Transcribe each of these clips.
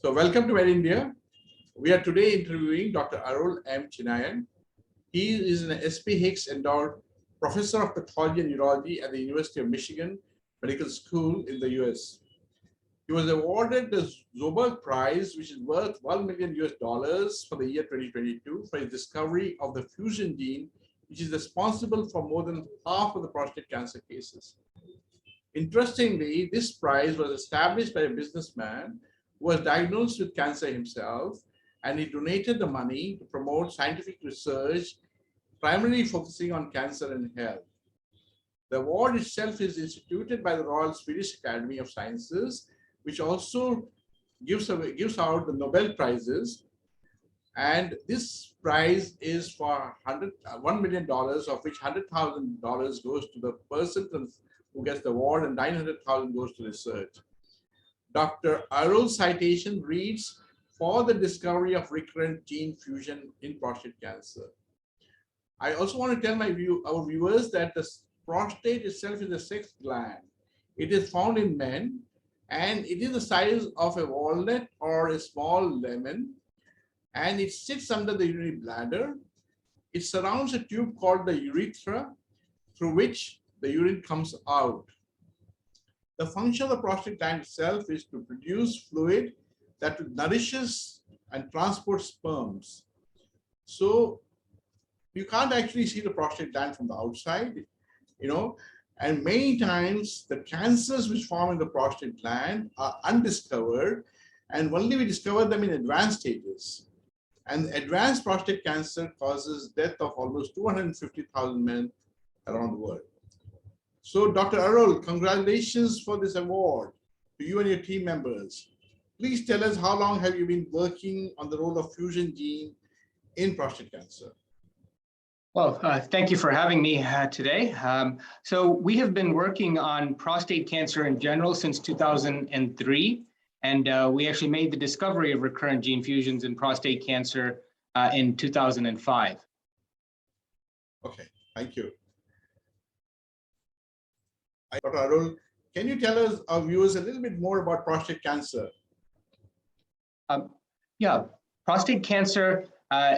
So welcome to Medindia. We are today interviewing Dr. Arul M Chinnaiyan. He is an S.P. Hicks endowed professor of pathology and urology at the University of Michigan Medical School in the US. He was awarded the Sjöberg Prize, which is worth $1 million for the year 2022 for his discovery of the fusion gene, which is responsible for more than half of the prostate cancer cases. Interestingly, this prize was established by a businessman who was diagnosed with cancer himself, and he donated the money to promote scientific research, primarily focusing on cancer and health. The award itself is instituted by the Royal Swedish Academy of Sciences, which also gives out the Nobel Prizes. And this prize is for $1 million, of which $100,000 goes to the person who gets the award and $900,000 goes to research. Dr. Arul's citation reads, "For the discovery of recurrent gene fusion in prostate cancer." I also want to tell our viewers that the prostate itself is a sex gland. It is found in men, and it is the size of a walnut or a small lemon, and it sits under the urinary bladder. It surrounds a tube called the urethra, through which the urine comes out. The function of the prostate gland itself is to produce fluid that nourishes and transports sperms. So you can't actually see the prostate gland from the outside, and many times the cancers which form in the prostate gland are undiscovered, and only we discover them in advanced stages. And advanced prostate cancer causes death of almost 250,000 men around the world. So Dr. Arul, congratulations for this award to you and your team members. Please tell us, how long have you been working on the role of fusion gene in prostate cancer? Well, thank you for having me today. So we have been working on prostate cancer in general since 2003, and we actually made the discovery of recurrent gene fusions in prostate cancer in 2005. Okay, thank you. Dr. Arul, can you tell us, our viewers, a little bit more about prostate cancer? Yeah, prostate cancer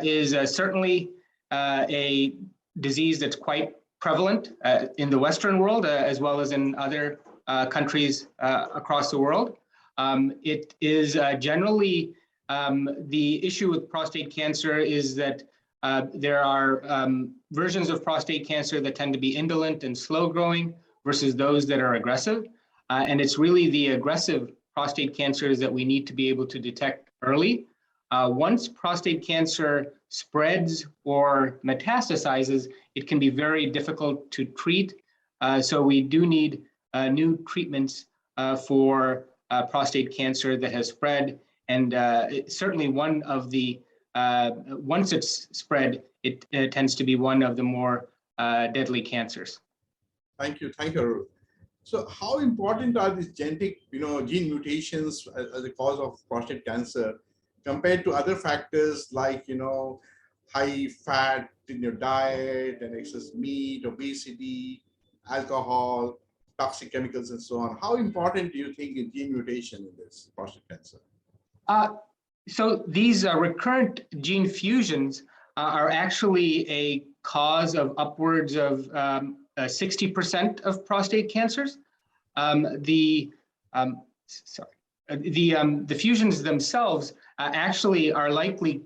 is certainly a disease that's quite prevalent in the Western world, as well as in other countries across the world. It is generally, the issue with prostate cancer is that there are versions of prostate cancer that tend to be indolent and slow growing versus those that are aggressive. And it's really the aggressive prostate cancers that we need to be able to detect early. Once prostate cancer spreads or metastasizes, it can be very difficult to treat. So we do need new treatments for prostate cancer that has spread. And certainly one of the, once it's spread, it tends to be one of the more deadly cancers. Thank you, Arul. So how important are these genetic, gene mutations as a cause of prostate cancer compared to other factors like, high fat in your diet and excess meat, obesity, alcohol, toxic chemicals, and so on? How important do you think is gene mutation in this prostate cancer? So these recurrent gene fusions are actually a cause of upwards of 60% of prostate cancers. The fusions themselves actually are likely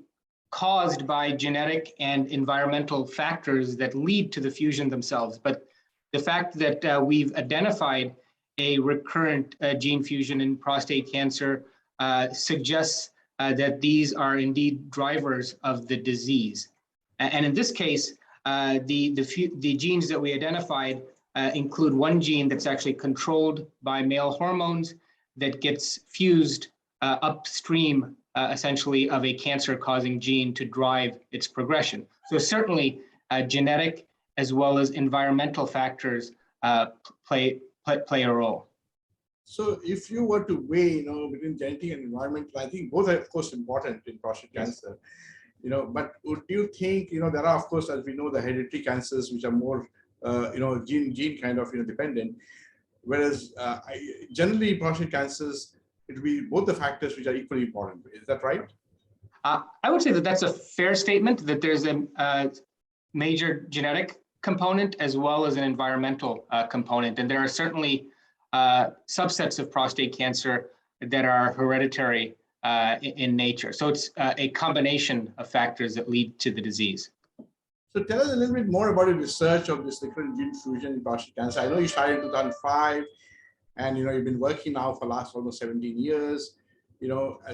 caused by genetic and environmental factors that lead to the fusion themselves. But the fact that we've identified a recurrent gene fusion in prostate cancer suggests that these are indeed drivers of the disease. And in this case, the genes that we identified include one gene that's actually controlled by male hormones that gets fused upstream, essentially, of a cancer-causing gene to drive its progression. So certainly, genetic as well as environmental factors play a role. So if you were to weigh, between genetic and environmental, I think both are, of course, important in prostate cancer. But would you think, there are, of course, as we know, the hereditary cancers, which are more, gene kind of, dependent. Whereas generally prostate cancers, it will be both the factors which are equally important. Is that right? I would say that that's a fair statement, that there's a major genetic component as well as an environmental component. And there are certainly subsets of prostate cancer that are hereditary in nature. So it's a combination of factors that lead to the disease. So tell us a little bit more about the research of this recurrent gene fusion in prostate cancer. I know you started in 2005, and you've been working now for the last almost 17 years.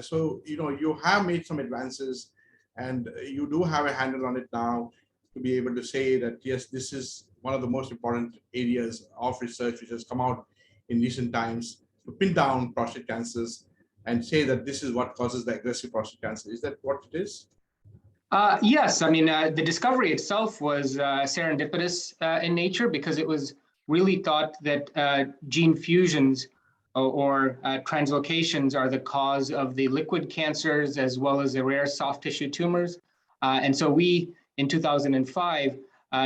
So you have made some advances, and you do have a handle on it now to be able to say that yes, this is one of the most important areas of research which has come out in recent times to pin down prostate cancers and say that this is what causes the aggressive prostate cancer. Is that what it is? Yes, I mean, the discovery itself was serendipitous in nature, because it was really thought that gene fusions or translocations are the cause of the liquid cancers as well as the rare soft tissue tumors. And so we, in 2005,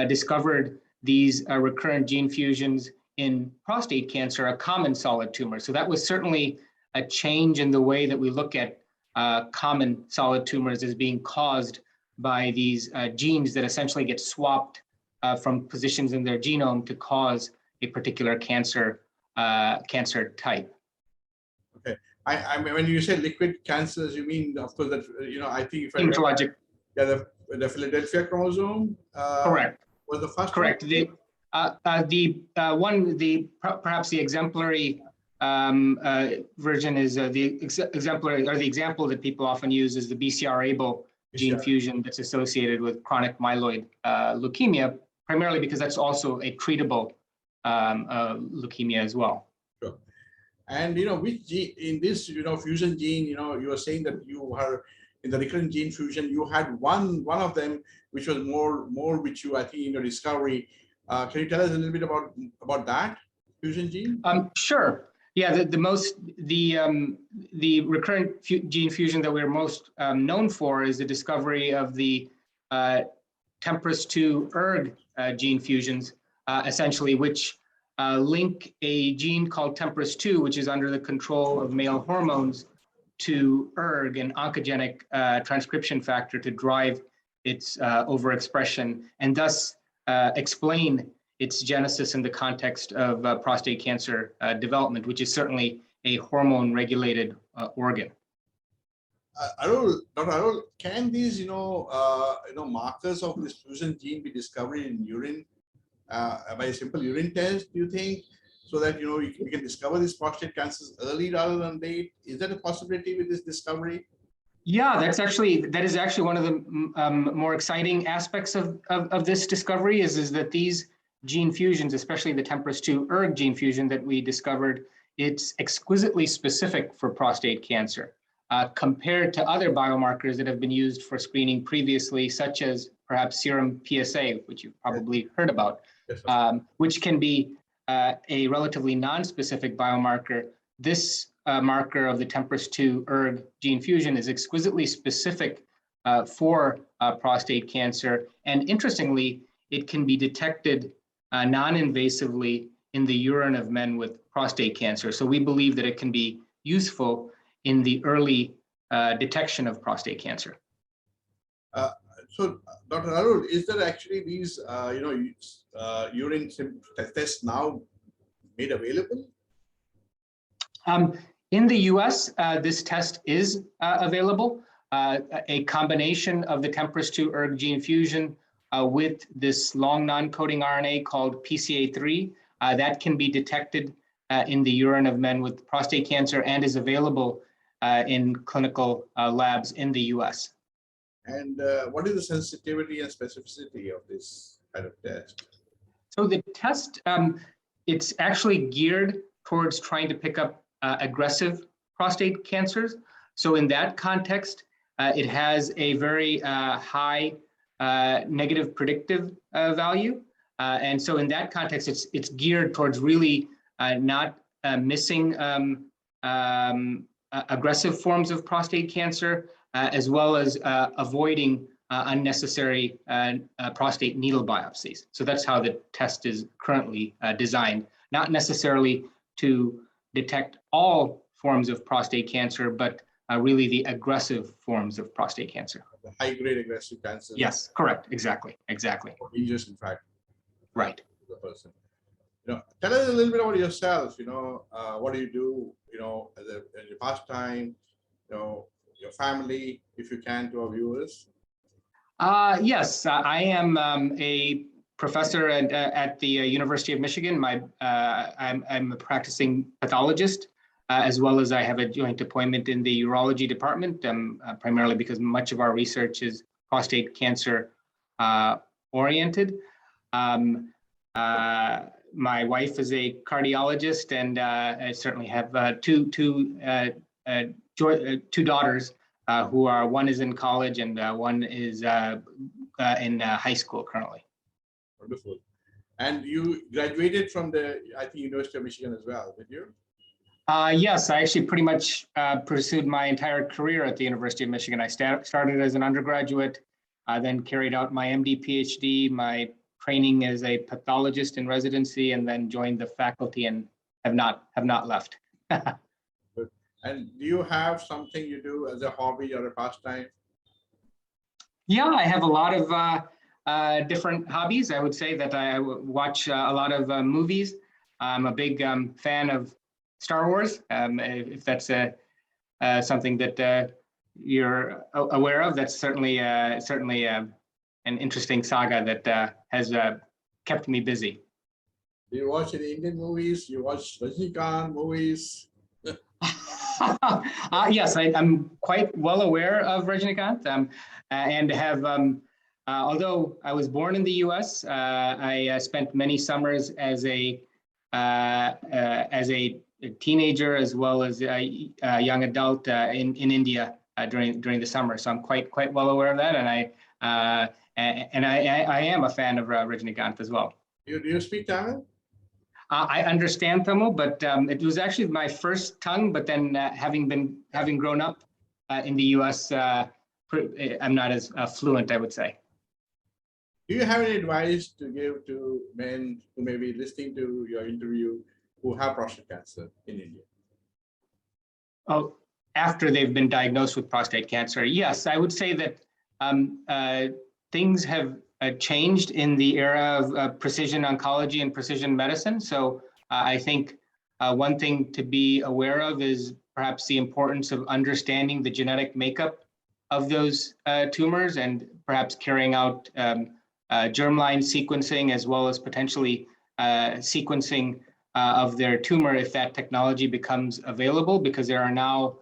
discovered these recurrent gene fusions in prostate cancer, a common solid tumor. So that was certainly a change in the way that we look at common solid tumors as being caused by these genes that essentially get swapped from positions in their genome to cause a particular cancer type. Okay, I mean, when you say liquid cancers, you mean, of course, that I think if hematologic. Yeah, the Philadelphia chromosome. Correct. Was the first. Correct. One? Perhaps the exemplary version is the exemplary, or the example that people often use is the BCR-ABL gene fusion that's associated with chronic myeloid leukemia, primarily because that's also a treatable leukemia as well. Sure. And which gene in this fusion gene, you were saying that you are in the recurrent gene fusion, you had one of them which was more which you, I think, in your discovery. Can you tell us a little bit about that fusion gene? Sure. Yeah, the recurrent gene fusion that we're most known for is the discovery of the TMPRSS2 ERG gene fusions, essentially, which link a gene called TMPRSS2, which is under the control of male hormones, to ERG, an oncogenic transcription factor, to drive its overexpression, and thus explain its genesis in the context of prostate cancer development, which is certainly a hormone-regulated organ. Dr. Arul, can these markers of this fusion gene be discovered in urine by a simple urine test, do you think, so that we can discover these prostate cancers early rather than late? Is that a possibility with this discovery? Yeah, that is actually one of the more exciting aspects of this discovery is that these gene fusions, especially the TMPRSS2 ERG gene fusion that we discovered, it's exquisitely specific for prostate cancer compared to other biomarkers that have been used for screening previously, such as perhaps serum PSA, which you've probably heard about, which can be a relatively non-specific biomarker. This marker of the TMPRSS2 ERG gene fusion is exquisitely specific for prostate cancer. And interestingly, it can be detected non-invasively in the urine of men with prostate cancer. So we believe that it can be useful in the early detection of prostate cancer. So, Dr. Arul, is there actually these, urine tests now made available? In the US, this test is available. A combination of the TMPRSS2 ERG gene fusion with this long non-coding RNA called PCA3, that can be detected in the urine of men with prostate cancer and is available in clinical labs in the US. And what is the sensitivity and specificity of this kind of test? So the test, it's actually geared towards trying to pick up aggressive prostate cancers. So in that context, it has a very high negative predictive value. And so in that context, it's geared towards really not missing aggressive forms of prostate cancer, as well as avoiding unnecessary prostate needle biopsies. So that's how the test is currently designed, not necessarily to detect all forms of prostate cancer, but really the aggressive forms of prostate cancer. The high-grade aggressive cancer. Yes, correct. Exactly. Dangerous, in fact. Right. The person. Tell us a little bit about yourself. What do you do? As your pastime. Your family, if you can, to our viewers. Yes, I am a professor at the University of Michigan. I'm a practicing pathologist, as well as I have a joint appointment in the urology department, primarily because much of our research is prostate cancer oriented. My wife is a cardiologist, and I certainly have two daughters who are, one is in college and one is in high school currently. Wonderful. And you graduated from the, I think, University of Michigan as well, did you? Yes, I actually pretty much pursued my entire career at the University of Michigan. I started as an undergraduate, then carried out my MD, PhD, my training as a pathologist in residency, and then joined the faculty and have not left. And do you have something you do as a hobby or a pastime? Yeah, I have a lot of different hobbies. I would say that I watch a lot of movies. I'm a big fan of Star Wars. If that's something that you're aware of, that's certainly an interesting saga that has kept me busy. Do you watch any Indian movies? You watch Rajnikant movies? Yes, I'm quite well aware of Rajnikant, and have, although I was born in the U.S., I spent many summers as a teenager as well as a young adult in India during the summer. So I'm quite well aware of that, and I am a fan of Rajnikant as well. Do you speak Tamil? I understand Tamil, but it was actually my first tongue. But then, having grown up in the U.S., I'm not as fluent, I would say. Do you have any advice to give to men who may be listening to your interview who have prostate cancer in India? Oh, after they've been diagnosed with prostate cancer, yes, I would say that things have changed in the era of precision oncology and precision medicine. So I think one thing to be aware of is perhaps the importance of understanding the genetic makeup of those tumors, and perhaps carrying out germline sequencing, as well as potentially sequencing of their tumor if that technology becomes available, because there are now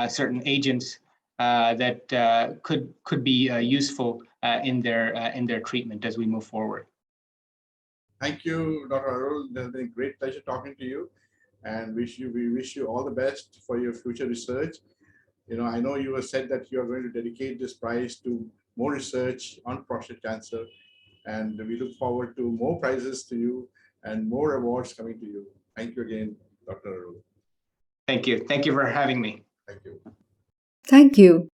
certain agents that could be useful in their treatment as we move forward. Thank you, Dr. Arul. It has been a great pleasure talking to you, and we wish you all the best for your future research. I know you have said that you are going to dedicate this prize to more research on prostate cancer, and we look forward to more prizes to you and more awards coming to you. Thank you again, Dr. Arul. Thank you. Thank you for having me. Thank you. Thank you.